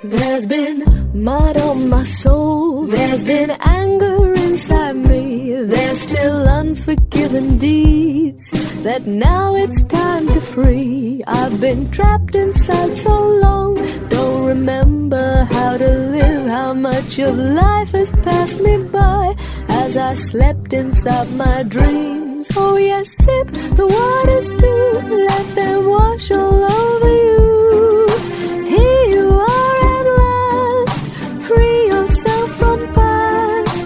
There's been mud on my soul, there's been anger inside me, there's still unforgiven deeds that now it's time to free. I've been trapped inside so long, don't remember how to live, how much of life has passed me by as I slept inside my dreams. Oh yes, sip the waters too, let them wash all over you. Here you are at last, free yourself from past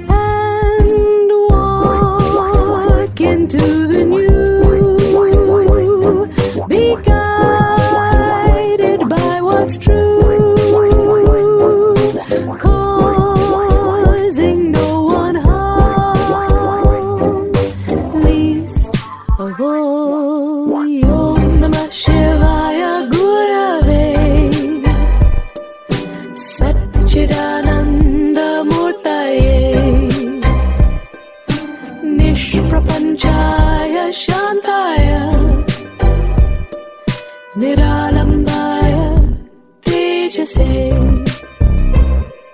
and walk into the new. Be guided by what's true, causing no one harm, least of all. Om Namah Shivaya Gurave Sat-Chit-Anand Murtaye Nishprapanchaya Shantaya Niralambaya Tejase.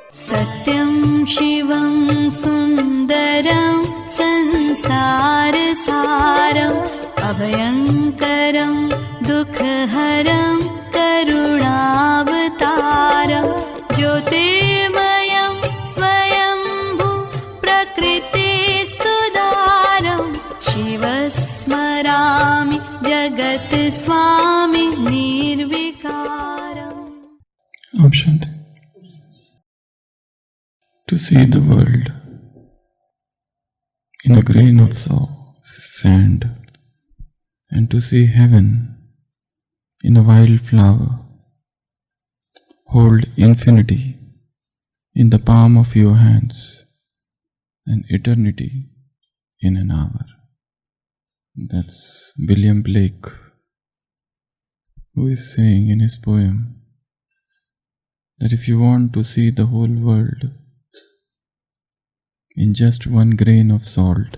Satyam Shivam Sundaram Sansarasaram Abhayankaram Dukhaharam Karunavataram Jyotirmayam Swayambhu Prakritistudaram Shivasmarami Jagat Swami Nirvikaram. Om Shanti. To see the world in a grain of sand, and to see heaven in a wild flower. Hold infinity in the palm of your hands and eternity in an hour. That's William Blake, who is saying in his poem that if you want to see the whole world in just one grain of salt,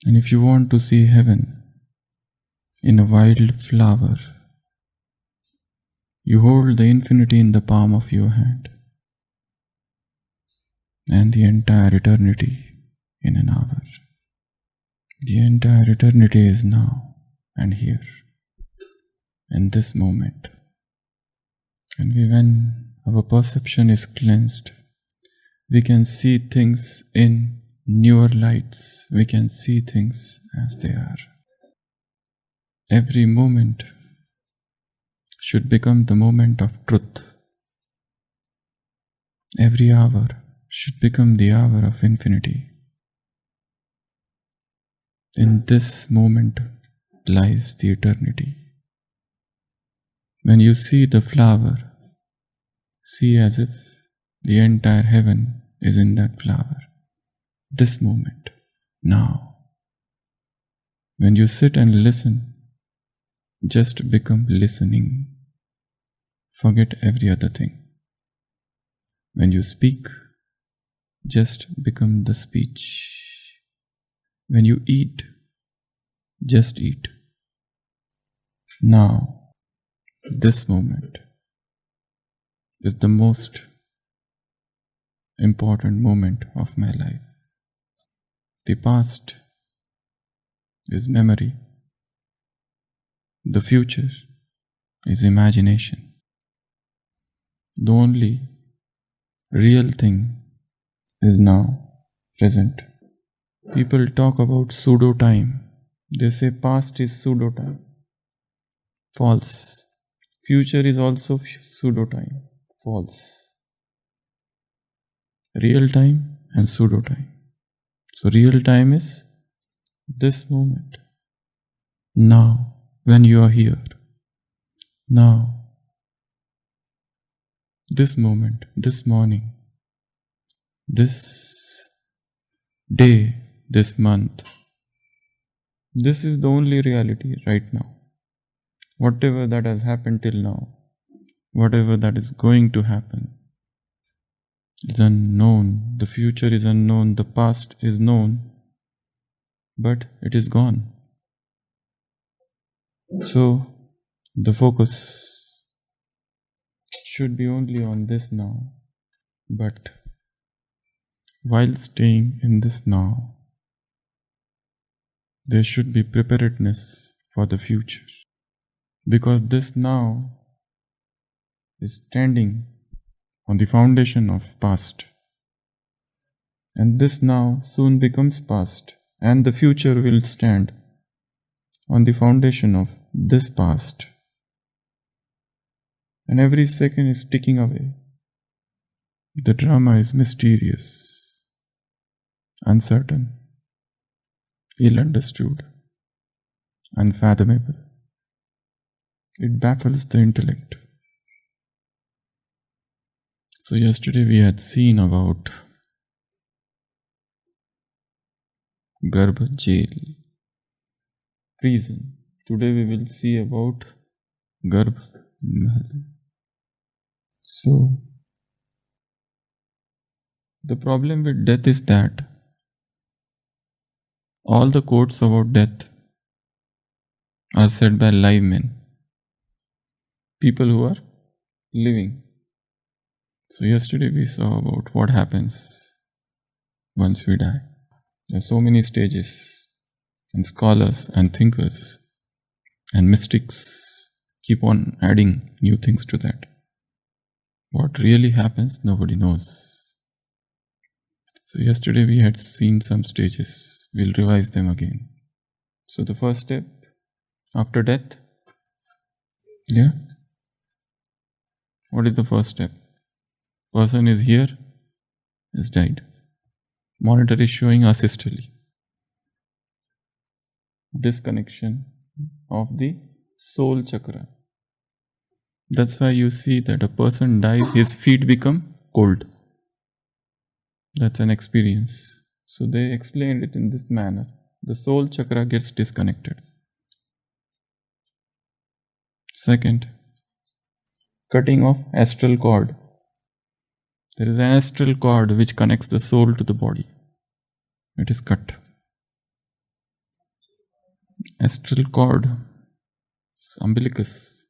and if you want to see heaven in a wild flower, you hold the infinity in the palm of your hand and the entire eternity in an hour. The entire eternity is now and here, in this moment. And when our perception is cleansed, we can see things in newer lights. We can see things as they are. Every moment should become the moment of truth. Every hour should become the hour of infinity. In this moment lies the eternity. When you see the flower, see as if the entire heaven is in that flower. This moment, now. When you sit and listen, just become listening. Forget every other thing. When you speak, just become the speech. When you eat, just eat. Now, this moment is the most important moment of my life. The past is memory. The future is imagination. The only real thing is now, present. People talk about pseudo time. They say past is pseudo time. False. Future is also pseudo time. False. Real time and pseudo time. So real time is this moment. Now, when you are here. Now. This moment, this morning, this day, this month. This is the only reality right now. Whatever that has happened till now, whatever that is going to happen, is unknown. The future is unknown. The past is known, but it is gone. So, the focus should be only on this now. But while staying in this now, there should be preparedness for the future. Because this now is standing on the foundation of past. And this now soon becomes past, and the future will stand on the foundation of this past. And every second is ticking away. The drama is mysterious, uncertain, ill understood, unfathomable. It baffles the intellect. So yesterday we had seen about Garbh jail, prison. Today we will see about Garbh Mahal. So, the problem with death is that all the quotes about death are said by live men, people who are living. So yesterday we saw about what happens once we die. There are so many stages, and scholars and thinkers and mystics keep on adding new things to that. What really happens, nobody knows. So yesterday we had seen some stages. We'll revise them again. So the first step, after death, what is the first step? Person is here, is died. Monitor is showing asystole. Disconnection of the soul chakra. That's why you see that a person dies, his feet become cold. That's an experience. So they explained it in this manner. The soul chakra gets disconnected. Second, cutting of astral cord. There is an astral cord which connects the soul to the body. It is cut. Astral cord, umbilicus.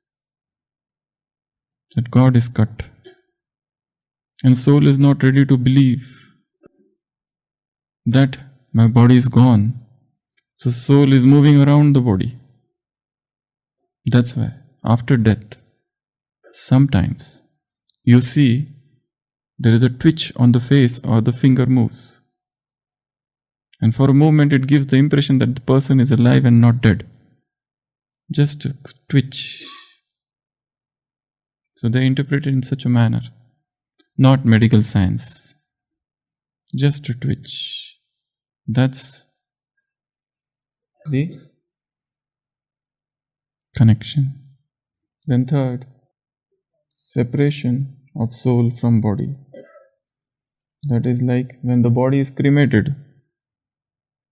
That cord is cut. And soul is not ready to believe that my body is gone. So soul is moving around the body. That's why after death, sometimes you see there is a twitch on the face or the finger moves. And for a moment it gives the impression that the person is alive and not dead. Just a twitch. So they interpret it in such a manner. Not medical science. Just a twitch. That's the connection. Then third, separation of soul from body. That is like when the body is cremated.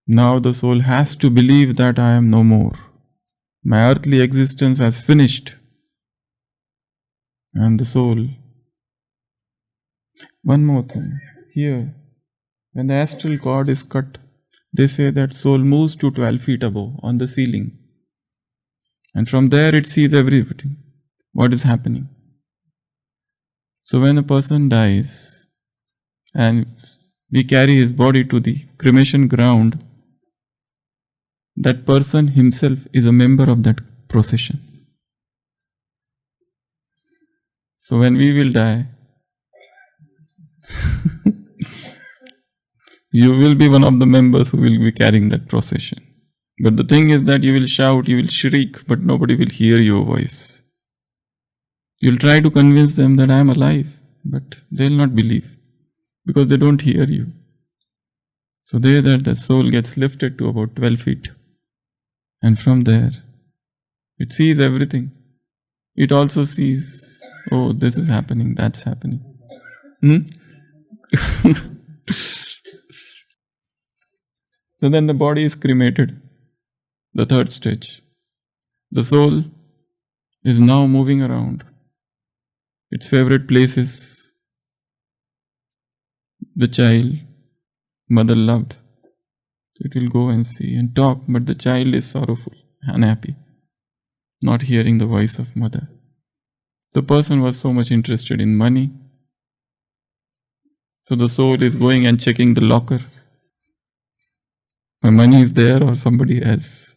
Now the soul has to believe that I am no more. My earthly existence has finished. And the soul. One more thing. Here, when the astral cord is cut, they say that soul moves to 12 feet above on the ceiling. And from there it sees everything. What is happening. So when a person dies and we carry his body to the cremation ground, that person himself is a member of that procession. So when we will die, you will be one of the members who will be carrying that procession. But the thing is that you will shout, you will shriek, but nobody will hear your voice. You'll try to convince them that I am alive, but they'll not believe because they don't hear you. So there the soul gets lifted to about 12 feet. And from there, it sees everything. It also sees, oh, this is happening, that's happening. So then the body is cremated. The third stage. The soul is now moving around. Its favorite places. The child, mother loved. It will go and see and talk, but the child is sorrowful, unhappy, not hearing the voice of mother. The person was so much interested in money. So the soul is going and checking the locker. My money is there or somebody has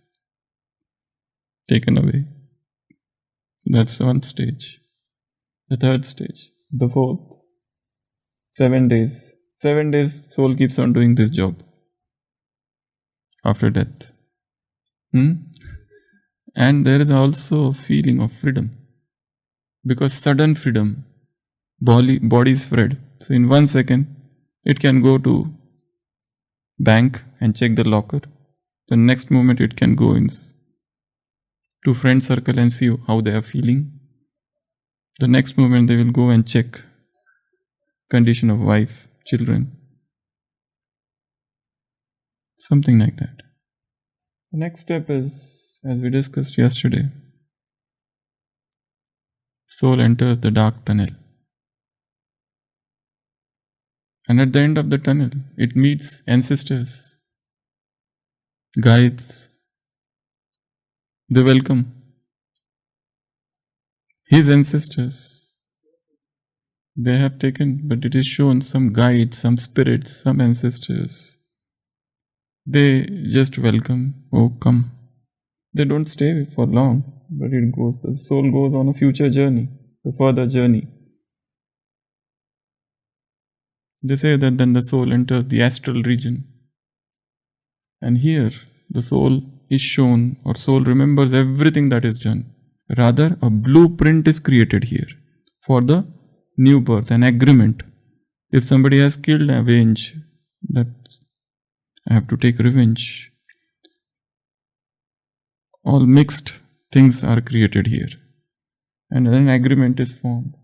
taken away. That's one stage. The third stage. The fourth. 7 days. 7 days soul keeps on doing this job. After death. And there is also a feeling of freedom. Because sudden freedom, body is freed. So in 1 second, it can go to bank and check the locker. The next moment it can go to friend circle and see how they are feeling. The next moment they will go and check condition of wife, children. Something like that. The next step is, as we discussed yesterday, soul enters the dark tunnel. And at the end of the tunnel, it meets ancestors, guides. They welcome his ancestors. They have taken, but it is shown some guides, some spirits, some ancestors. They just welcome, oh come. They don't stay for long, but the soul goes on a future journey, a further journey. They say that then the soul enters the astral region. And here, the soul is shown, or soul remembers everything that is done. Rather, a blueprint is created here for the new birth, an agreement. If somebody has killed, avenge. That I have to take revenge. All mixed things are created here. And an agreement is formed.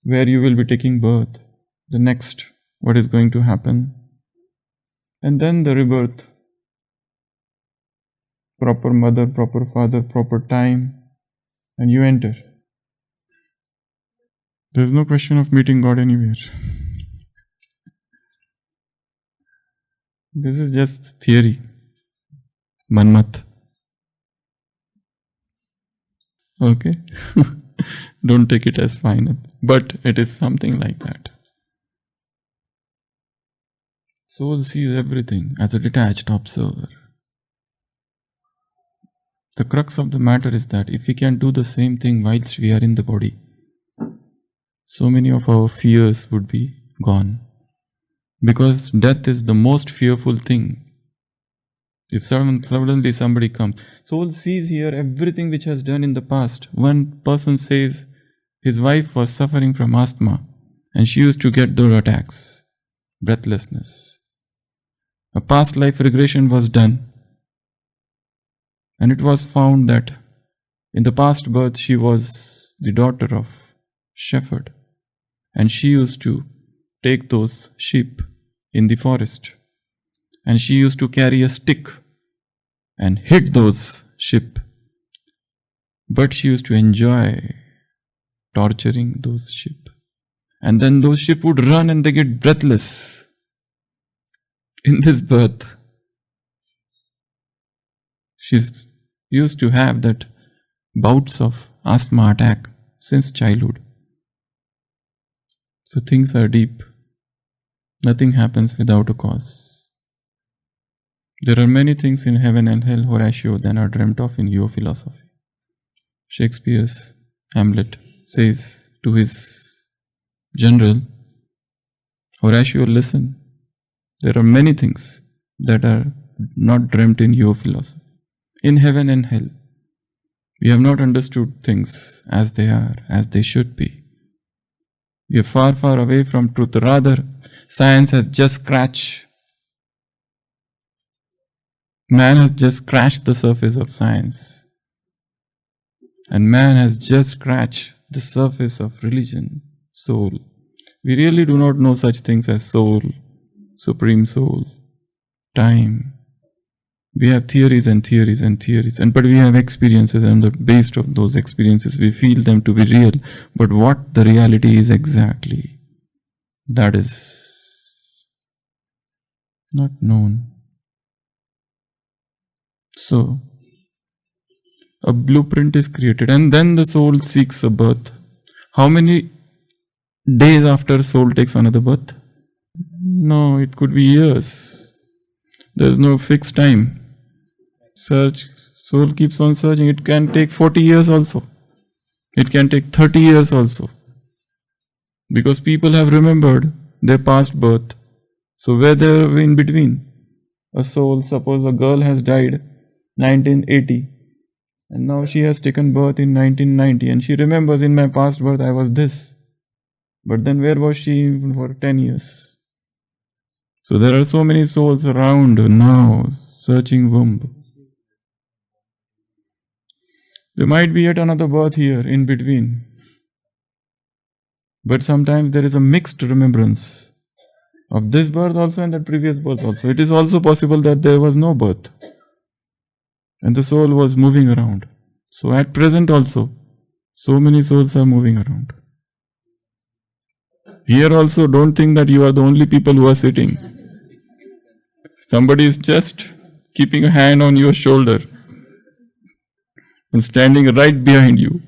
Where you will be taking birth. The next, what is going to happen. And then the rebirth. Proper mother, proper father, proper time. And you enter. There is no question of meeting God anywhere. This is just theory. Manmat. Okay? Don't take it as final. But it is something like that. Soul sees everything as a detached observer. The crux of the matter is that if we can do the same thing whilst we are in the body, so many of our fears would be gone. Because death is the most fearful thing. If suddenly somebody comes, soul sees here everything which has done in the past. One person says his wife was suffering from asthma and she used to get those attacks, breathlessness. A past life regression was done. And it was found that in the past birth she was the daughter of shepherd. And she used to take those sheep in the forest. And she used to carry a stick and hit those sheep. But she used to enjoy torturing those sheep. And then those sheep would run and they get breathless. In this birth, she used to have that bouts of asthma attack since childhood. So things are deep. Nothing happens without a cause. There are many things in heaven and hell, Horatio, than are dreamt of in your philosophy. Shakespeare's Hamlet says to his general, Horatio, listen. There are many things that are not dreamt in your philosophy. In heaven and hell, we have not understood things as they are, as they should be. We are far, far away from truth. Rather, science has just scratched. Man has just scratched the surface of science. And man has just scratched the surface of religion, soul. We really do not know such things as soul, supreme soul, time. We have theories and theories and theories, but we have experiences, and based on those experiences we feel them to be real. But what the reality is exactly, that is not known. So, a blueprint is created, and then the soul seeks a birth. How many days after soul takes another birth? No, it could be years. There's no fixed time. Search, soul keeps on searching. It can take 40 years also. It can take 30 years also. Because people have remembered their past birth. So where they are in between. A soul, suppose a girl has died 1980 and now she has taken birth in 1990 and she remembers, in my past birth I was this. But then where was she for 10 years? So there are so many souls around now searching womb. There might be yet another birth here in between. But sometimes there is a mixed remembrance of this birth also and that previous birth also. It is also possible that there was no birth and the soul was moving around. So at present also, so many souls are moving around. Here also, don't think that you are the only people who are sitting. Somebody is just keeping a hand on your shoulder and standing right behind you.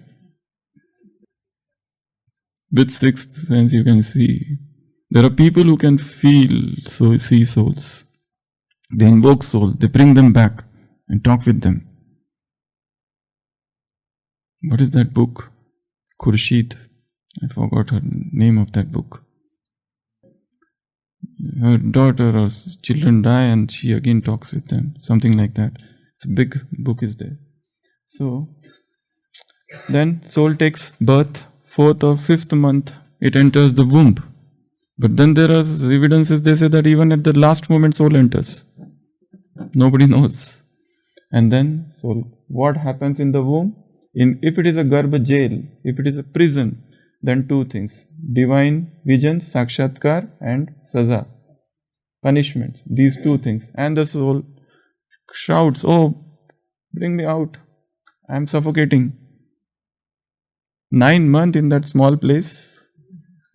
With sixth sense you can see. There are people who can feel, so see souls. They invoke soul, they bring them back and talk with them. What is that book? Khurshid. I forgot her name of that book. Her daughter or children die and she again talks with them. Something like that. It's a big book is there. So, then soul takes birth, 4th or 5th month, it enters the womb. But then there are evidences, they say that even at the last moment soul enters. Nobody knows. And then soul, what happens in the womb? If it is a Garbh jail, if it is a prison, then two things. Divine vision, sakshatkar, and saza, punishments. These two things. And the soul shouts, oh, bring me out. I am suffocating. 9 months in that small place.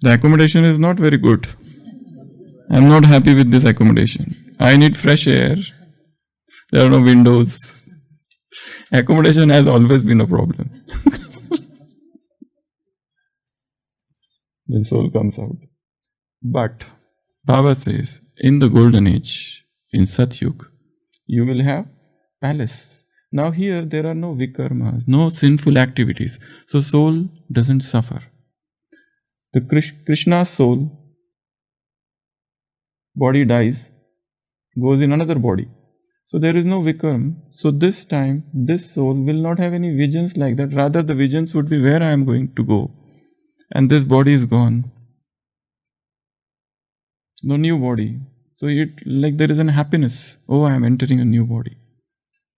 The accommodation is not very good. I am not happy with this accommodation. I need fresh air. There are no windows. Accommodation has always been a problem. Then soul comes out. But Baba says, in the golden age, in Satyug, you will have palace. Now here there are no vikarmas, no sinful activities. So soul doesn't suffer. The Krishna's soul, body dies, goes in another body. So there is no vikram. So this time, this soul will not have any visions like that. Rather the visions would be where I am going to go. And this body is gone. No new body. So it like there is an happiness. Oh, I am entering a new body.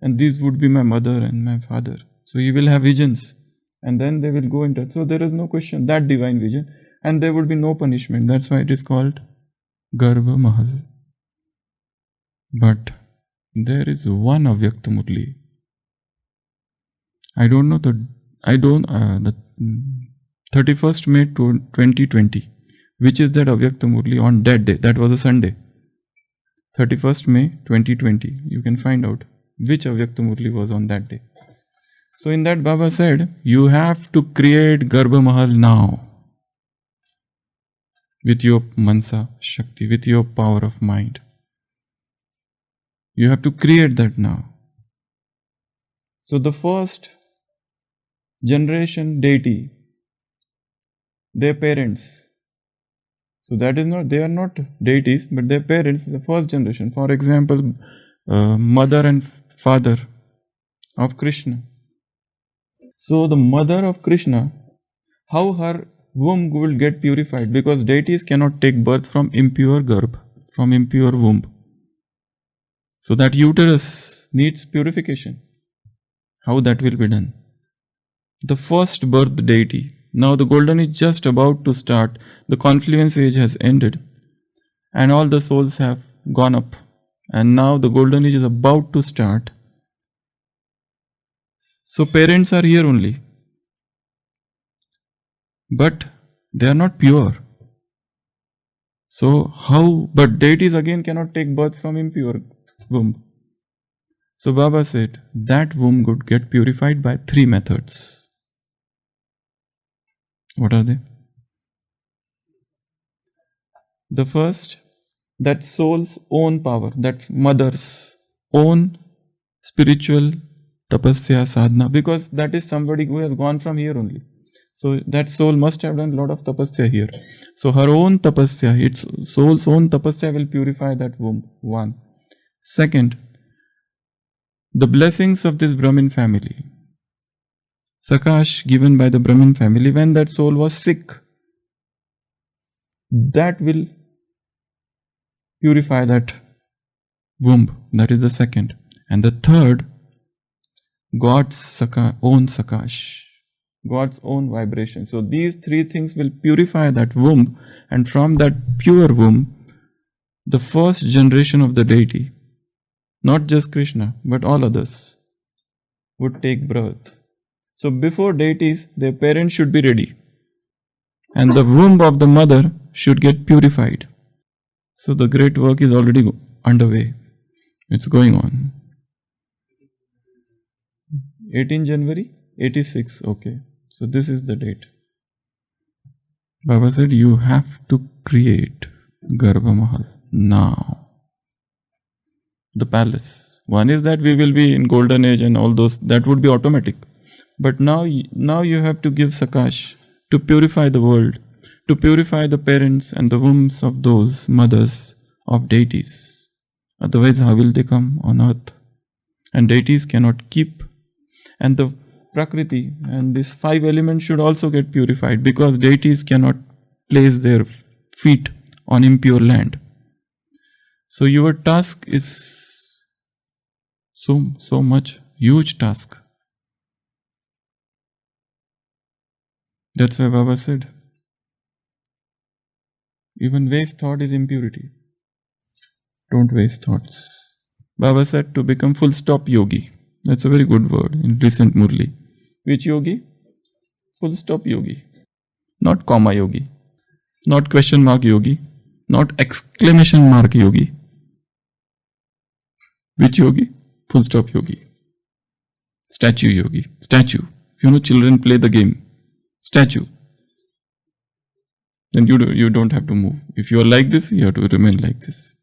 And these would be my mother and my father. So he will have visions. And then they will go into it. So there is no question. That divine vision. And there would be no punishment. That's why it is called Garbh Mahal. But there is one Avyakta Murli. I don't know the 31st May 2020. Which is that Avyakta Murli on that day? That was a Sunday. 31st May 2020. You can find out which Avyakta Murli was on that day. So in that Baba said, you have to create Garbh Mahal now. With your Mansa Shakti, with your power of mind. You have to create that now. So the first generation deity, their parents. So that is not, they are not deities, but their parents, the first generation. For example, mother and father of Krishna. So the mother of Krishna, how her womb will get purified? Because deities cannot take birth from impure garbh, from impure womb. So that uterus needs purification. How that will be done? The first birth deity. Now the golden age just about to start. The confluence age has ended. And all the souls have gone up. And now the golden age is about to start. So parents are here only. But they are not pure. So how, but deities again cannot take birth from impure womb. So Baba said that womb could get purified by 3 methods. What are they? The first, that soul's own power, that mother's own spiritual tapasya sadhana, because that is somebody who has gone from here only. So that soul must have done a lot of tapasya here. So her own tapasya, its soul's own tapasya will purify that womb. 1. Second, the blessings of this Brahmin family. Sakash given by the Brahmin family when that soul was sick. That will purify that womb. That is the second. And the third, God's own Sakash. God's own vibration. So these 3 things will purify that womb, and from that pure womb, the first generation of the deity, not just Krishna, but all others, would take birth. So before deities, their parents should be ready. And the womb of the mother should get purified. So the great work is already underway. It's going on. 18 January 86. Okay. So this is the date. Baba said you have to create Garbh Mahal now. The palace. One is that we will be in golden age and all those, that would be automatic. But now you have to give Sakash to purify the world, to purify the parents and the wombs of those mothers of deities. Otherwise, how will they come on earth? And deities cannot keep. And the Prakriti and these 5 elements should also get purified, because deities cannot place their feet on impure land. So your task is so much, huge task. That's why Baba said, even waste thought is impurity. Don't waste thoughts. Baba said to become full stop yogi. That's a very good word in recent Murli. Which yogi? Full stop yogi. Not comma yogi. Not question mark yogi. Not exclamation mark yogi. Which yogi? Full stop yogi. Statue yogi. Statue. Children play the game. Statue. Then you don't have to move. If you are like this, you have to remain like this.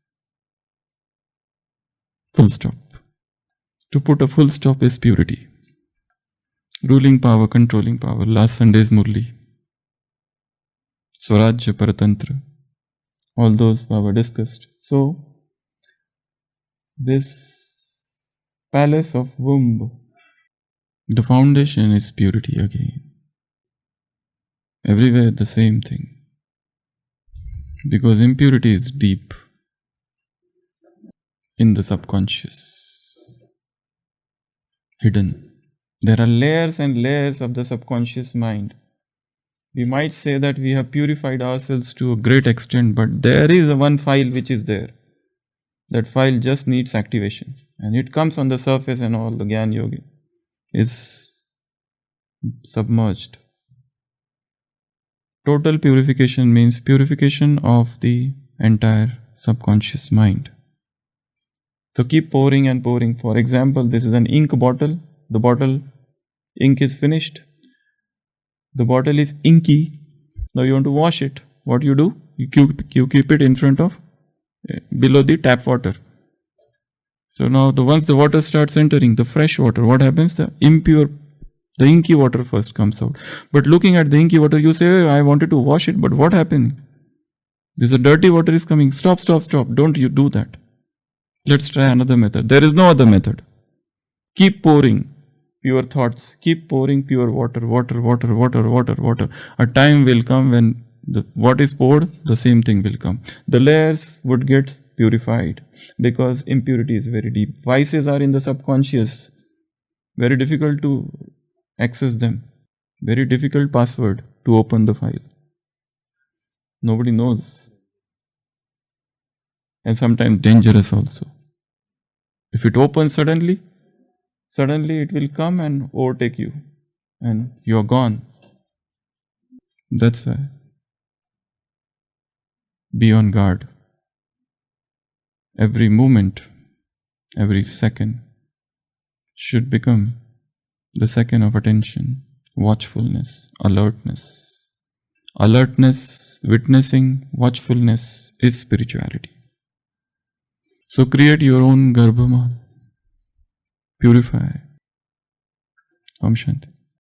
Full stop. To put a full stop is purity. Ruling power, controlling power. Last Sunday's Murli. Swarajya, Paratantra. All those Baba discussed. So, this palace of womb, the foundation is purity again. Everywhere the same thing. Because impurity is deep in the subconscious, hidden. There are layers and layers of the subconscious mind. We might say that we have purified ourselves to a great extent, but there is one file which is there. That file just needs activation. And it comes on the surface, and all the Gyan Yoga is submerged. Total purification means purification of the entire subconscious mind. So keep pouring and pouring. For example, this is an ink bottle. The bottle ink is finished. The bottle is inky. Now you want to wash it. What do? You keep it in front of, below the tap water. So now once the water starts entering, the fresh water, what happens? The inky water first comes out. But looking at the inky water, you say, hey, I wanted to wash it, but what happened? There's a dirty water is coming. Stop. Don't you do that. Let's try another method. There is no other method. Keep pouring pure thoughts. Keep pouring pure water. A time will come when what is poured, the same thing will come. The layers would get purified because impurity is very deep. Vices are in the subconscious. Very difficult to access them. Very difficult password to open the file. Nobody knows. And sometimes dangerous also. If it opens suddenly it will come and overtake you. And you are gone. That's why. Be on guard. Every moment, every second, should become the second of attention, watchfulness, alertness. Alertness, witnessing, watchfulness is spirituality. So create your own Garbh Mahal. Purify. Om Shanti.